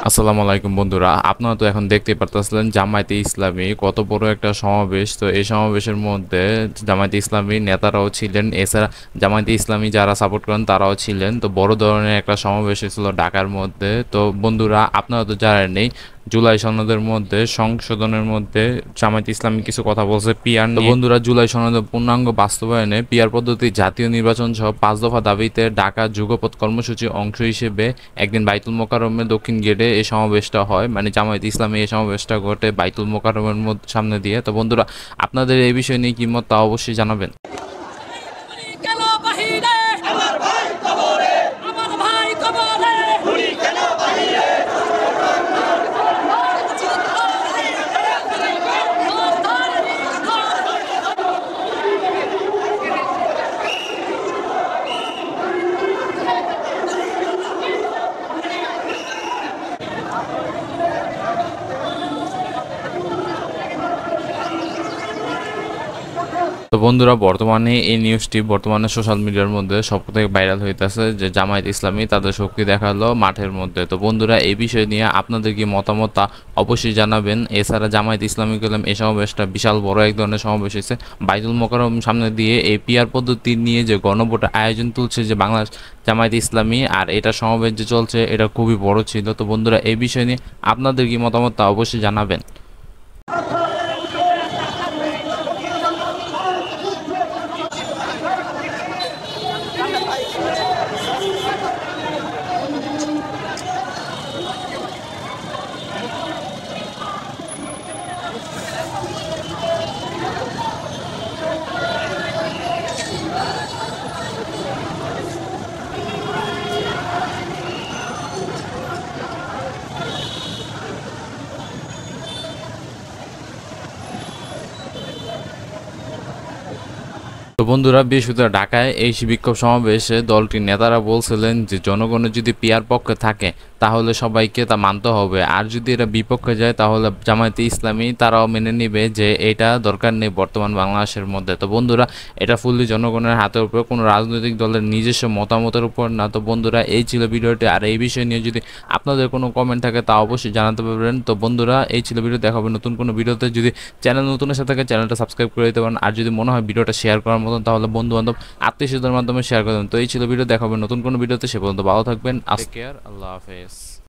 আসসালামু আলাইকুম বন্ধুরা, আপনারা তো এখন দেখতেই পারতেছিলেন জামায়াতে ইসলামী কত বড় একটা সমাবেশ। তো এই সমাবেশের মধ্যে জামায়াতে ইসলামী নেতারাও ছিলেন, এছাড়া জামায়াতে ইসলামী যারা সাপোর্ট করেন তারাও ছিলেন। তো বড় ধরনের একটা সমাবেশ ছিল ঢাকার মধ্যে। তো বন্ধুরা, আপনারা তো জানেনই জুলাই সনদের মধ্যে সংশোধনের মধ্যে জামায়াতে ইসলামী কিছু কথা বলছে পিয়ার নিয়ে। তো বন্ধুরা, জুলাই সনদের পূর্ণাঙ্গ বাস্তবায়নে পিয়ার পদ্ধতি, জাতীয় নির্বাচন সহ 5 দফা দাবিতে ঢাকা যুগপৎ কর্মসূচির অংশ হিসেবে একদিন বাইতুল মোকাররমের দক্ষিণ গেটে এই সমাবেশটা হয়। মানে জামায়াতে ইসলামী এই সমাবেশটা ঘটে বাইতুল মোকাররমের সামনে দিয়ে। তো বন্ধুরা, আপনাদের এই বিষয় নিয়ে কি মত তা অবশ্যই জানাবেন। কেন বাহিরে আমার ভাই কবরে আমার ভাই কবরে গুলি কেন বাহিরে তো বন্ধুরা, বর্তমানে এই নিউজটি বর্তমানে সোশ্যাল মিডিয়ার মধ্যে সবথেকে ভাইরাল হইতেছে যে জামায়াত ইসলামী তাদের শক্তি দেখালো মাঠের মধ্যে। তো বন্ধুরা, এই বিষয় নিয়ে আপনাদের কি মতামত তা অবশ্যই জানাবেন। এছাড়া জামায়াত ইসলামী কলাম এই সমাবেশটা বিশাল বড় এক ধরনের সমাবেশ হয়েছে বাইতুল মোকাররম সামনে দিয়ে। এই পিআর পদ্ধতি নিয়ে যে গণভোটের আয়োজন তুলছে যে বাংলাদেশ জামায়াত ইসলামী, আর এটা সমাবেশ যে চলছে এটা খুবই বড় ছিল। তো বন্ধুরা, এই বিষয় নিয়ে আপনাদের কি মতামত তা অবশ্যই জানাবেন। তো বন্ধুরা, বৃহস্পতিবার ঢাকায় এই বিক্ষোভ সমাবেশে দলটির নেতারা বলছিলেন যে জনগণের যদি পিয়ার পক্ষে থাকে তাহলে সবাইকে তা মানতে হবে, আর যদি এরা বিপক্ষে যায় তাহলে জামায়াতে ইসলামী তারাও মেনে নিবে যে এটা দরকার নেই বর্তমান বাংলাদেশের মধ্যে। তো বন্ধুরা, এটা ফুললি জনগণের হাতের উপর, কোনো রাজনৈতিক দলের নিজস্ব মতামতের উপর না। তো বন্ধুরা, এই ছিল ভিডিওটি। আর এই বিষয় নিয়ে যদি আপনাদের কোনো কমেন্ট থাকে তা অবশ্যই জানাতে পারবেন। তো বন্ধুরা, এই ছিল ভিডিও, দেখা হবে নতুন কোনো ভিডিওতে। যদি চ্যানেল নতুন এসে থাকে চ্যানেলটা সাবস্ক্রাইব করে দিতে পারেন, আর যদি মনে হয় ভিডিওটা শেয়ার করার মতন তাহলে বন্ধু বান্ধব আত্মীয়স্বজনের মাধ্যমে শেয়ার করে দেবেন। তো এই ছিল ভিডিও, দেখা হবে নতুন কোনো ভিডিওতে। সে পর্যন্ত ভালো থাকবেন, টেক কেয়ার, আল্লাহ হাফেজ।